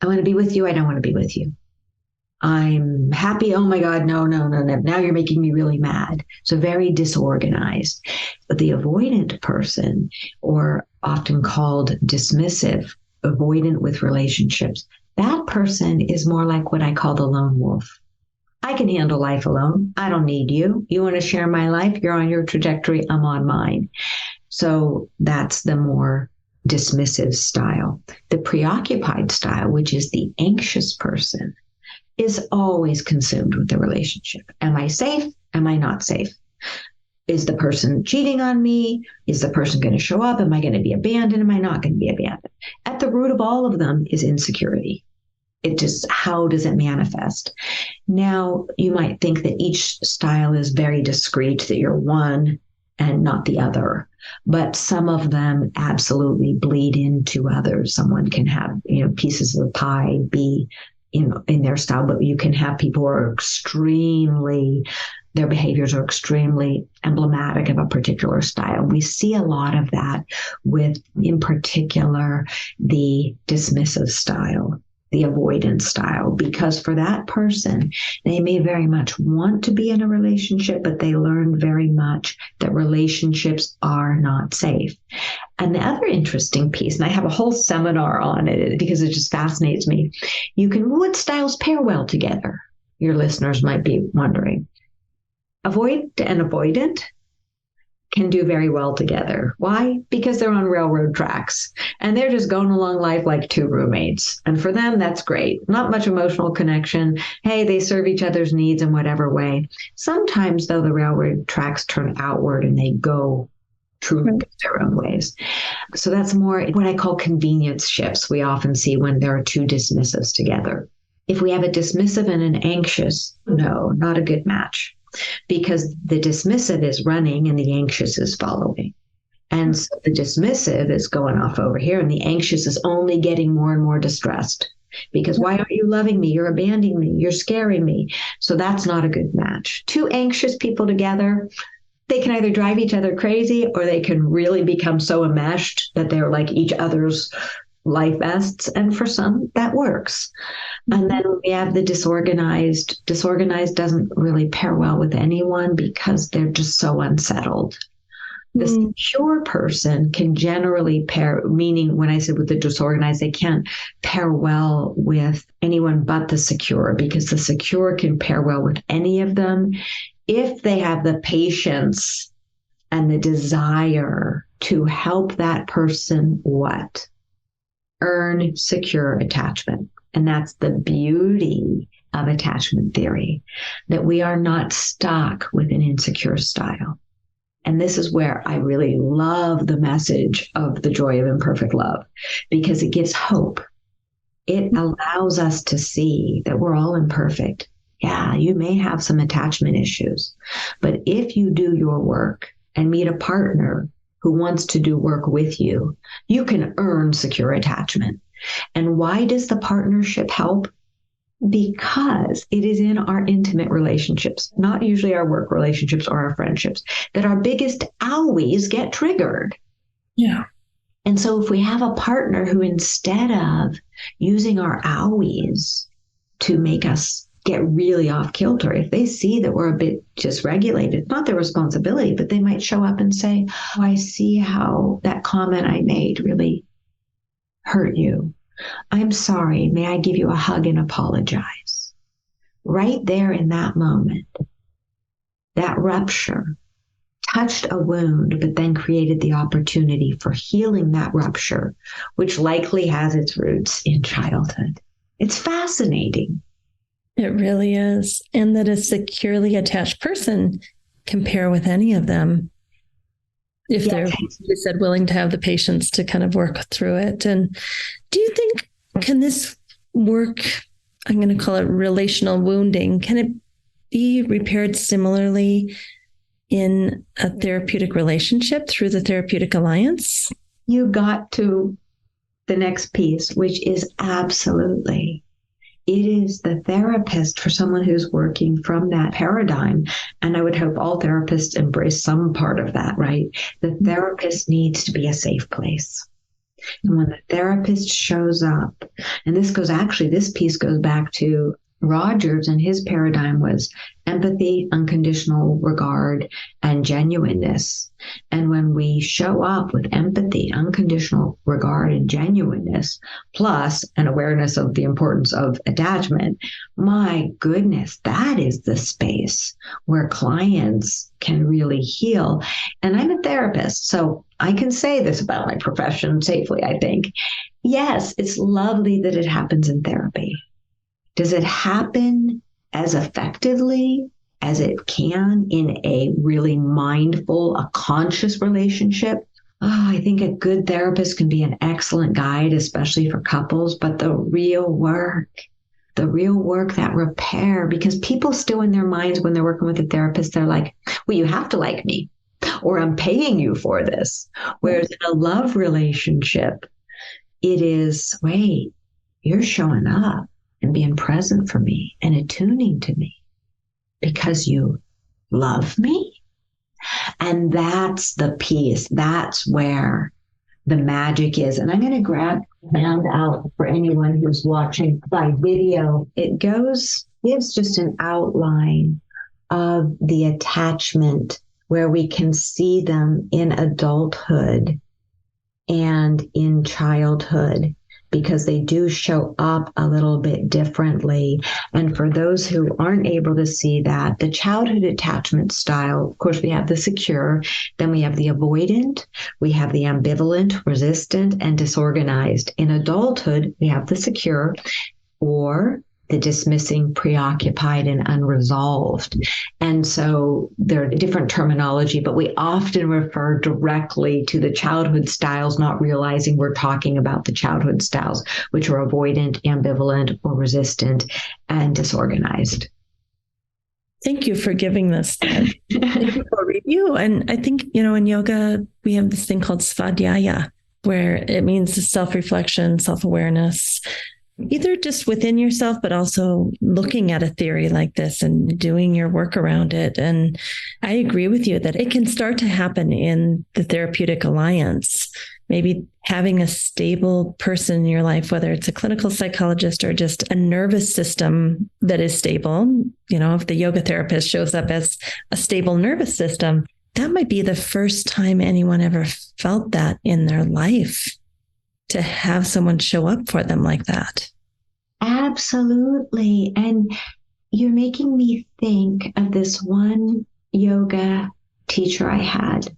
I want to be with you, I don't want to be with you. I'm happy. Oh my God, no. Now you're making me really mad. So very disorganized. But the avoidant person, or often called dismissive, avoidant with relationships, that person is more like what I call the lone wolf. I can handle life alone. I don't need you. You want to share my life? You're on your trajectory. I'm on mine. So that's the more dismissive style. The preoccupied style, which is the anxious person, is always consumed with the relationship. Am I safe? Am I not safe? Is the person cheating on me? Is the person going to show up? Am I going to be abandoned? Am I not going to be abandoned? At the root of all of them is insecurity. It just, how does it manifest? Now, you might think that each style is very discrete, that you're one and not the other. But some of them absolutely bleed into others. Someone can have, pieces of the pie be in their style, but you can have people who are their behaviors are extremely emblematic of a particular style. We see a lot of that with, in particular, the dismissive style. the avoidance style, because for that person, they may very much want to be in a relationship, but they learn very much that relationships are not safe. And the other interesting piece, and I have a whole seminar on it because it just fascinates me. What styles pair well together? Your listeners might be wondering. Avoid and avoidant can do very well together. Why? Because they're on railroad tracks and they're just going along life like two roommates. And for them, that's great. Not much emotional connection. Hey, they serve each other's needs in whatever way. Sometimes, though, the railroad tracks turn outward and they go truly their own ways. So that's more what I call convenience shifts we often see when there are two dismissives together. If we have a dismissive and an anxious, no, not a good match. Because the dismissive is running and the anxious is following. And so the dismissive is going off over here and the anxious is only getting more and more distressed. Because why aren't you loving me? You're abandoning me. You're scaring me. So that's not a good match. Two anxious people together, they can either drive each other crazy or they can really become so enmeshed that they're like each other's life vests. And for some, that works. And then we have the disorganized. Disorganized doesn't really pair well with anyone because they're just so unsettled. The secure person can generally pair, meaning when I said with the disorganized, they can't pair well with anyone but the secure, because the secure can pair well with any of them if they have the patience and the desire to help that person what? Earn secure attachment. And that's the beauty of attachment theory, that we are not stuck with an insecure style. And this is where I really love the message of the Joy of Imperfect Love, because it gives hope. It allows us to see that we're all imperfect. Yeah, you may have some attachment issues, but if you do your work and meet a partner who wants to do work with you, you can earn secure attachment. And why does the partnership help? Because it is in our intimate relationships, not usually our work relationships or our friendships, that our biggest owies get triggered. Yeah. And so if we have a partner who, instead of using our owies to make us get really off kilter, if they see that we're a bit dysregulated, not their responsibility, but they might show up and say, oh, I see how that comment I made really hurt you. I'm sorry. May I give you a hug and apologize? Right there in that moment, that rupture touched a wound, but then created the opportunity for healing that rupture, which likely has its roots in childhood. It's fascinating. It really is. And that a securely attached person can pair with any of them if they're, you said, willing to have the patience to kind of work through it. And do you think, can this work, I'm going to call it relational wounding, can it be repaired similarly in a therapeutic relationship through the therapeutic alliance? You got to the next piece, which is absolutely. It is the therapist, for someone who's working from that paradigm. And I would hope all therapists embrace some part of that, right? The therapist needs to be a safe place. And when the therapist shows up, and this piece goes back to Rogers, and his paradigm was empathy, unconditional regard, and genuineness. And when we show up with empathy, unconditional regard, and genuineness, plus an awareness of the importance of attachment, my goodness, that is the space where clients can really heal. And I'm a therapist, so I can say this about my profession safely, I think. Yes, it's lovely that it happens in therapy. Does it happen as effectively as it can in a really mindful, a conscious relationship? Oh, I think a good therapist can be an excellent guide, especially for couples, but the real work, that repair, because people still in their minds when they're working with a therapist, they're like, well, you have to like me, or I'm paying you for this. Whereas in a love relationship, it is, wait, you're showing up and being present for me and attuning to me because you love me. And that's the piece. That's where the magic is. And I'm going to grab a hand out for anyone who's watching by video. It gives just an outline of the attachment where we can see them in adulthood and in childhood, because they do show up a little bit differently. And for those who aren't able to see that, the childhood attachment style, of course, we have the secure, then we have the avoidant, we have the ambivalent, resistant, and disorganized. In adulthood, we have the secure, or the dismissing, preoccupied, and unresolved. And so there are different terminology, but we often refer directly to the childhood styles, not realizing we're talking about the childhood styles, which are avoidant, ambivalent, or resistant, and disorganized. Thank you for giving this review. And I think, in yoga, we have this thing called svadhyaya, where it means self-reflection, self-awareness, either just within yourself, but also looking at a theory like this and doing your work around it. And I agree with you that it can start to happen in the therapeutic alliance. Maybe having a stable person in your life, whether it's a clinical psychologist or just a nervous system that is stable. If the yoga therapist shows up as a stable nervous system, that might be the first time anyone ever felt that in their life, to have someone show up for them like that. Absolutely. And you're making me think of this one yoga teacher I had.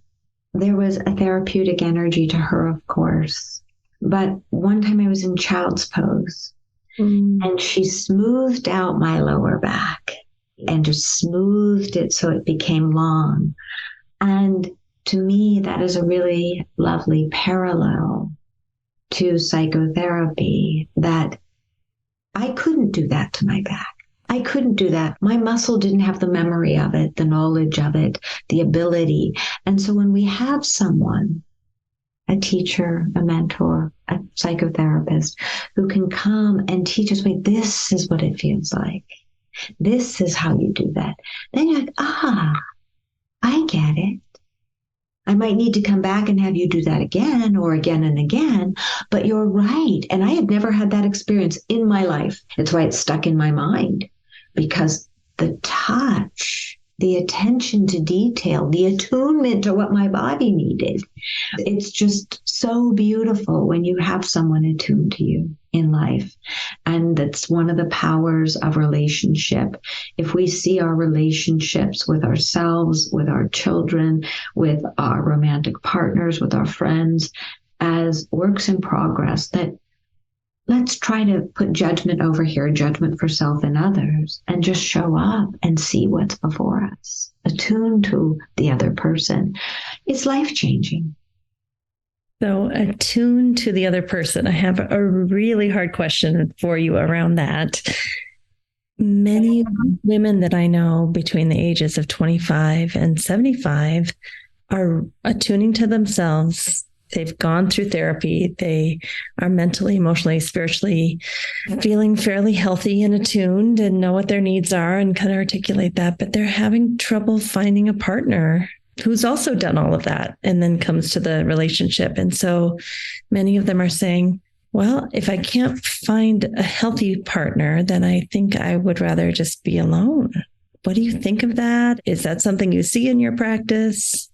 There was a therapeutic energy to her, of course. But one time I was in child's pose and she smoothed out my lower back and just smoothed it so it became long. And to me, that is a really lovely parallel to psychotherapy, that I couldn't do that to my back. I couldn't do that. My muscle didn't have the memory of it, the knowledge of it, the ability. And so when we have someone, a teacher, a mentor, a psychotherapist, who can come and teach us, wait, this is what it feels like. This is how you do that. Then you're like, I get it. I might need to come back and have you do that again or again and again, but you're right. And I had never had that experience in my life. It's why it's stuck in my mind, because the touch, the attention to detail, the attunement to what my body needed, it's just so beautiful when you have someone attuned to you in life. And that's one of the powers of relationship. If we see our relationships with ourselves, with our children, with our romantic partners, with our friends, as works in progress, that let's try to put judgment over here, judgment for self and others, and just show up and see what's before us, attuned to the other person. It's life-changing. So attuned to the other person. I have a really hard question for you around that. Many women that I know between the ages of 25 and 75 are attuning to themselves. They've gone through therapy. They are mentally, emotionally, spiritually feeling fairly healthy and attuned and know what their needs are and can articulate that, but they're having trouble finding a partner who's also done all of that and then comes to the relationship. And so many of them are saying, well, if I can't find a healthy partner, then I think I would rather just be alone. What do you think of that? Is that something you see in your practice?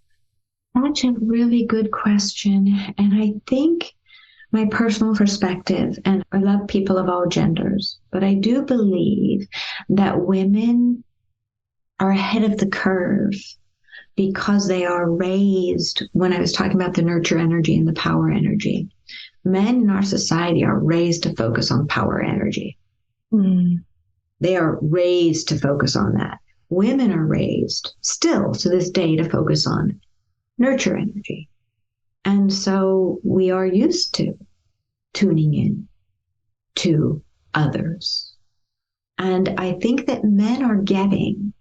That's a really good question. And I think my personal perspective, and I love people of all genders, but I do believe that women are ahead of the curve because they are raised, when I was talking about the nurture energy and the power energy, men in our society are raised to focus on power energy. They are raised to focus on that. Women are raised still to this day to focus on nurture energy. And so we are used to tuning in to others. And I think that men are getting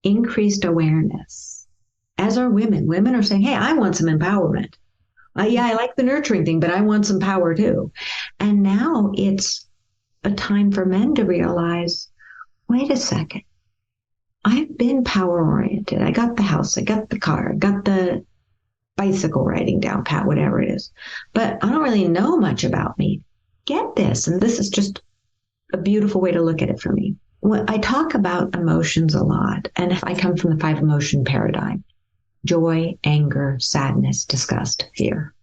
increased awareness, as are women. Women are saying, hey, I want some empowerment. I like the nurturing thing, but I want some power too. And now it's a time for men to realize, wait a second. I've been power oriented. I got the house, I got the car, I got the bicycle riding down pat, whatever it is. But I don't really know much about me. Get this, and this is just a beautiful way to look at it for me. When I talk about emotions a lot, and if I come from the 5 emotion paradigm, joy, anger, sadness, disgust, fear.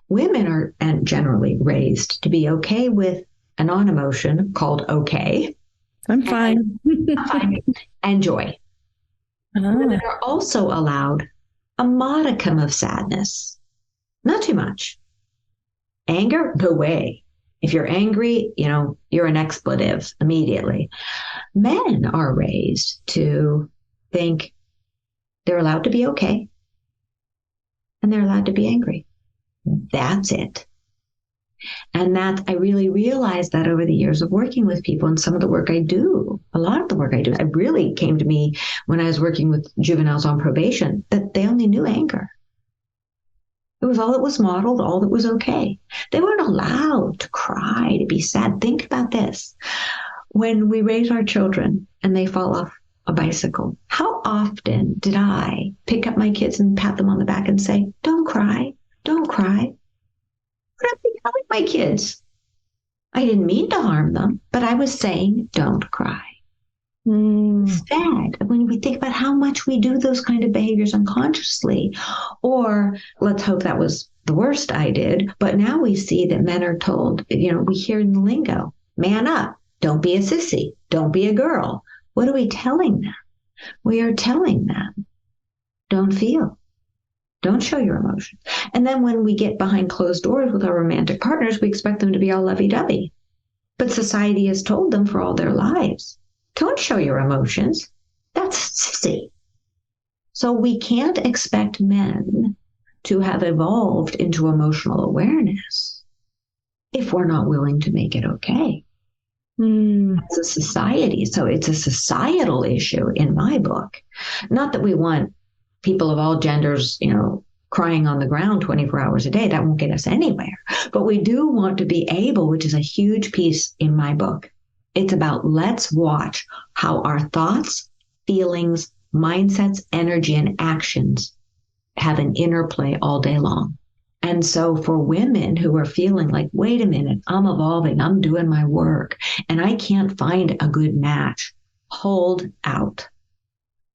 Women are generally raised to be okay with a non-emotion called okay. I'm fine. And joy. Women are also allowed a modicum of sadness, not too much. Anger, no way. If you're angry, you're an expletive immediately. Men are raised to think they're allowed to be okay and they're allowed to be angry. That's it. And that I really realized that over the years of working with people and some of the work I do, a lot of the work I do, it really came to me when I was working with juveniles on probation, that they only knew anger. It was all that was modeled, all that was okay. They weren't allowed to cry, to be sad. Think about this. When we raise our children and they fall off a bicycle, how often did I pick up my kids and pat them on the back and say, don't cry, don't cry? But I'm telling my kids, I didn't mean to harm them, but I was saying, don't cry. Instead, when we think about how much we do those kind of behaviors unconsciously, or let's hope that was the worst I did, but now we see that men are told, we hear in the lingo, man up, don't be a sissy, don't be a girl. What are we telling them? We are telling them, don't feel. Don't show your emotions. And then when we get behind closed doors with our romantic partners, we expect them to be all lovey-dovey. But society has told them for all their lives, don't show your emotions. That's sissy. So we can't expect men to have evolved into emotional awareness if we're not willing to make it okay. As a society. So it's a societal issue in my book. Not that we want people of all genders, crying on the ground 24 hours a day. That won't get us anywhere. But we do want to be able, which is a huge piece in my book. It's about let's watch how our thoughts, feelings, mindsets, energy, and actions have an interplay all day long. And so for women who are feeling like, wait a minute, I'm evolving, I'm doing my work, and I can't find a good match, hold out.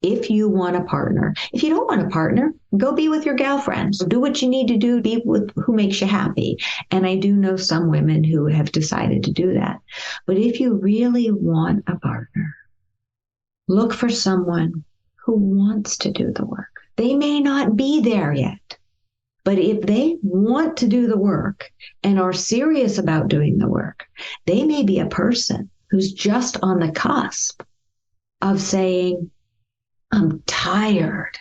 If you want a partner, if you don't want a partner, go be with your gal friends. Do what you need to do, be with who makes you happy. And I do know some women who have decided to do that. But if you really want a partner, look for someone who wants to do the work. They may not be there yet, but if they want to do the work and are serious about doing the work, they may be a person who's just on the cusp of saying, I'm tired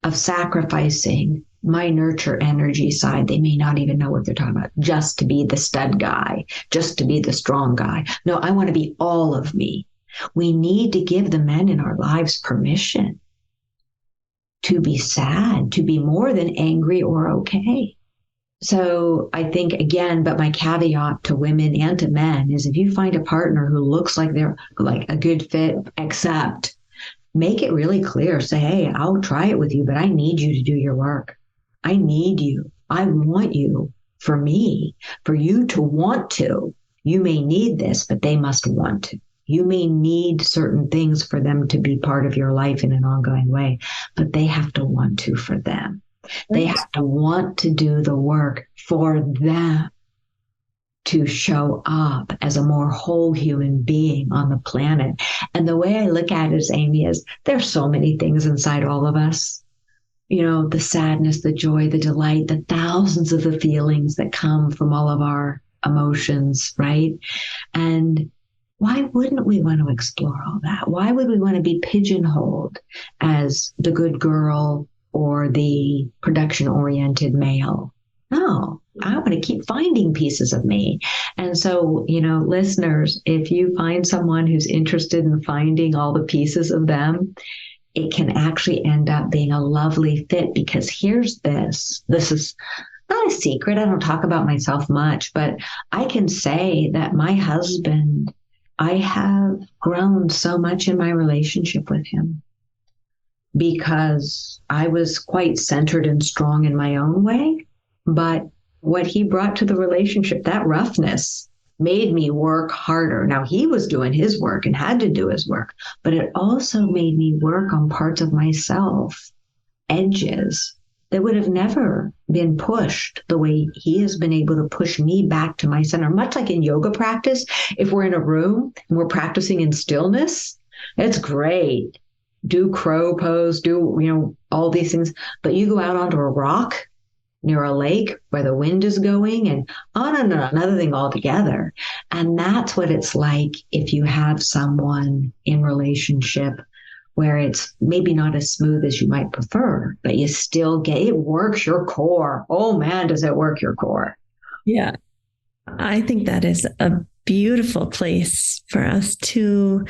of sacrificing my nurture energy side. They may not even know what they're talking about, just to be the stud guy, just to be the strong guy. No, I want to be all of me. We need to give the men in our lives permission to be sad, to be more than angry or okay. So I think, again, but my caveat to women and to men is if you find a partner who looks like they're like a good fit, except make it really clear. Say, hey, I'll try it with you, but I need you to do your work. I need you. I want you for me, for you to want to. You may need this, but they must want to. You may need certain things for them to be part of your life in an ongoing way, but they have to want to for them. They have to want to do the work for them to show up as a more whole human being on the planet. And the way I look at it, Amy, is there's so many things inside all of us. The sadness, the joy, the delight, the thousands of the feelings that come from all of our emotions, right? And why wouldn't we want to explore all that? Why would we want to be pigeonholed as the good girl or the production-oriented male? No, I want to keep finding pieces of me. And so, listeners, if you find someone who's interested in finding all the pieces of them, it can actually end up being a lovely fit, because here's this is not a secret. I don't talk about myself much, but I can say that my husband, I have grown so much in my relationship with him. because I was quite centered and strong in my own way. But what he brought to the relationship, that roughness, made me work harder. Now, he was doing his work and had to do his work, but it also made me work on parts of myself, edges that would have never been pushed the way he has been able to push me back to my center. Much like in yoga practice, if we're in a room and we're practicing in stillness, it's great. Do crow pose, do, all these things, but you go out onto a rock near a lake where the wind is going and on and on, another thing altogether. And that's what it's like if you have someone in relationship where it's maybe not as smooth as you might prefer, but you still it works your core. Oh man, does it work your core? Yeah. I think that is a beautiful place for us to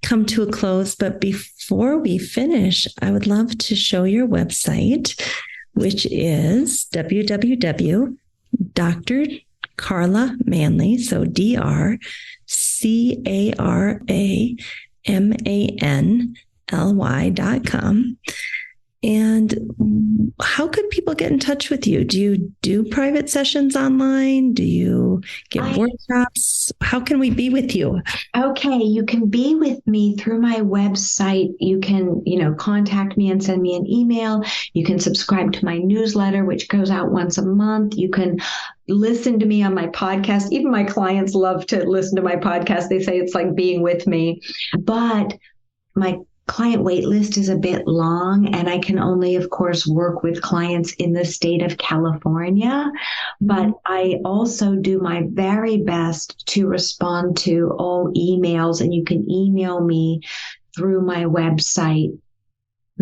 come to a close. But before we finish, I would love to show your website, which is www.drcarlamanly, so DrCarlamanly.com. And how could people get in touch with you? Do you do private sessions online? Do you give workshops? How can we be with you? Okay, you can be with me through my website. You can, contact me and send me an email. You can subscribe to my newsletter, which goes out once a month. You can listen to me on my podcast. Even my clients love to listen to my podcast. They say it's like being with me. But my client wait list is a bit long, and I can only, of course, work with clients in the state of California. But I also do my very best to respond to all emails, and you can email me through my website,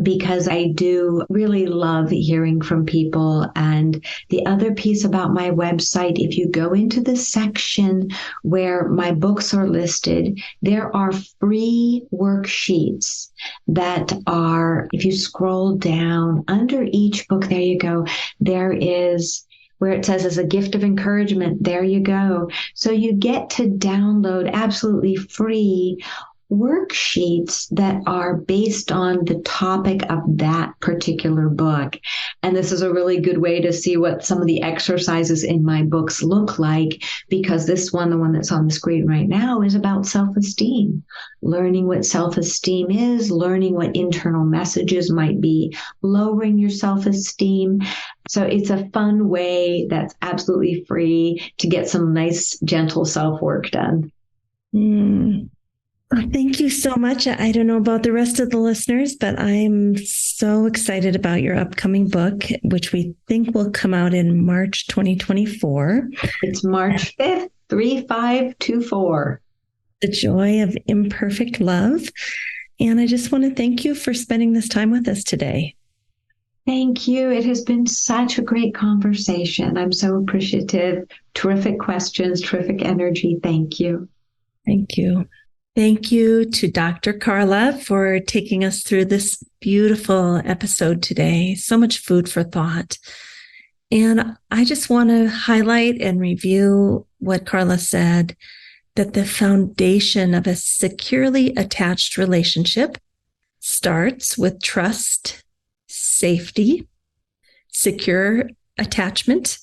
because I do really love hearing from people. And the other piece about my website, if you go into the section where my books are listed, there are free worksheets that are, if you scroll down under each book, there you go, there is where it says as a gift of encouragement, there you go. So you get to download absolutely free worksheets that are based on the topic of that particular book. And this is a really good way to see what some of the exercises in my books look like, because this one, the one that's on the screen right now, is about self-esteem, learning what self-esteem is, learning what internal messages might be lowering your self-esteem. So it's a fun way that's absolutely free to get some nice, gentle self-work done. Thank you so much. I don't know about the rest of the listeners, but I'm so excited about your upcoming book, which we think will come out in March 2024. It's March 5th, 3524. The Joy of Imperfect Love. And I just want to thank you for spending this time with us today. Thank you. It has been such a great conversation. I'm so appreciative. Terrific questions, terrific energy. Thank you. Thank you. Thank you to Dr. Carla for taking us through this beautiful episode today. So much food for thought. And I just want to highlight and review what Carla said, that the foundation of a securely attached relationship starts with trust, safety, secure attachment,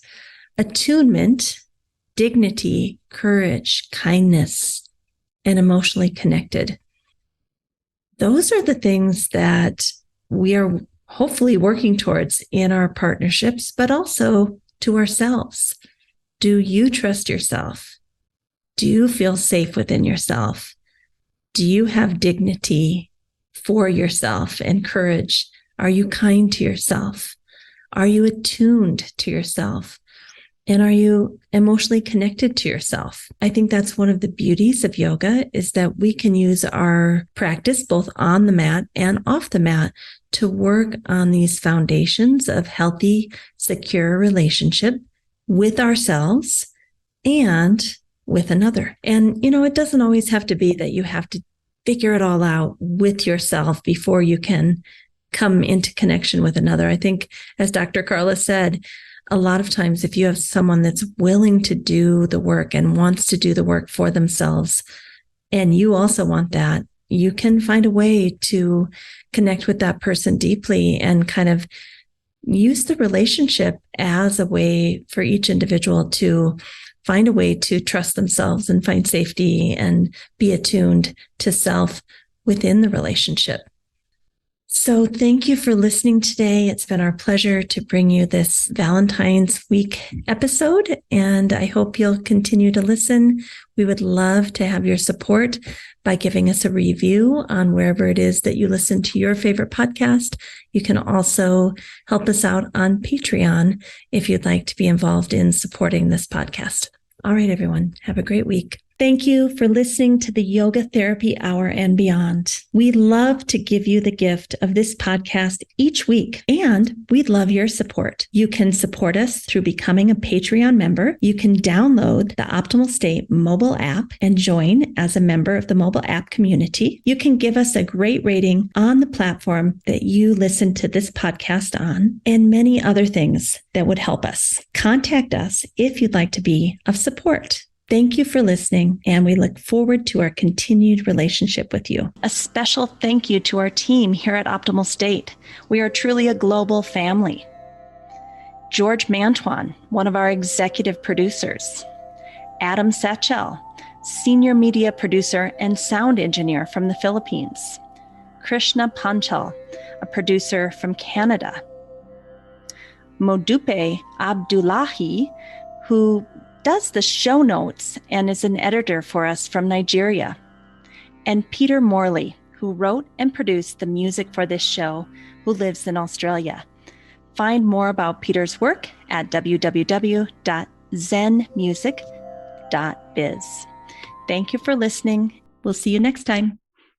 attunement, dignity, courage, kindness, and emotionally connected. Those are the things that we are hopefully working towards in our partnerships, but also to ourselves. Do you trust yourself? Do you feel safe within yourself? Do you have dignity for yourself and courage? Are you kind to yourself? Are you attuned to yourself? And are you emotionally connected to yourself? I think that's one of the beauties of yoga, is that we can use our practice both on the mat and off the mat to work on these foundations of healthy, secure relationship with ourselves and with another. And, it doesn't always have to be that you have to figure it all out with yourself before you can come into connection with another. I think, as Dr. Carla said, a lot of times, if you have someone that's willing to do the work and wants to do the work for themselves, and you also want that, you can find a way to connect with that person deeply and kind of use the relationship as a way for each individual to find a way to trust themselves and find safety and be attuned to self within the relationship. So thank you for listening today. It's been our pleasure to bring you this Valentine's Week episode, and I hope you'll continue to listen. We would love to have your support by giving us a review on wherever it is that you listen to your favorite podcast. You can also help us out on Patreon if you'd like to be involved in supporting this podcast. All right, everyone, have a great week. Thank you for listening to the Yoga Therapy Hour and beyond. We love to give you the gift of this podcast each week, and we'd love your support. You can support us through becoming a Patreon member. You can download the Optimal State mobile app and join as a member of the mobile app community. You can give us a great rating on the platform that you listen to this podcast on, and many other things that would help us. Contact us if you'd like to be of support. Thank you for listening, and we look forward to our continued relationship with you. A special thank you to our team here at Optimal State. We are truly a global family. George Mantuan, one of our executive producers. Adam Satchel, senior media producer and sound engineer from the Philippines. Krishna Panchal, a producer from Canada. Modupe Abdullahi, who does the show notes and is an editor for us from Nigeria. And Peter Morley, who wrote and produced the music for this show, who lives in Australia. Find more about Peter's work at www.zenmusic.biz. Thank you for listening. We'll see you next time.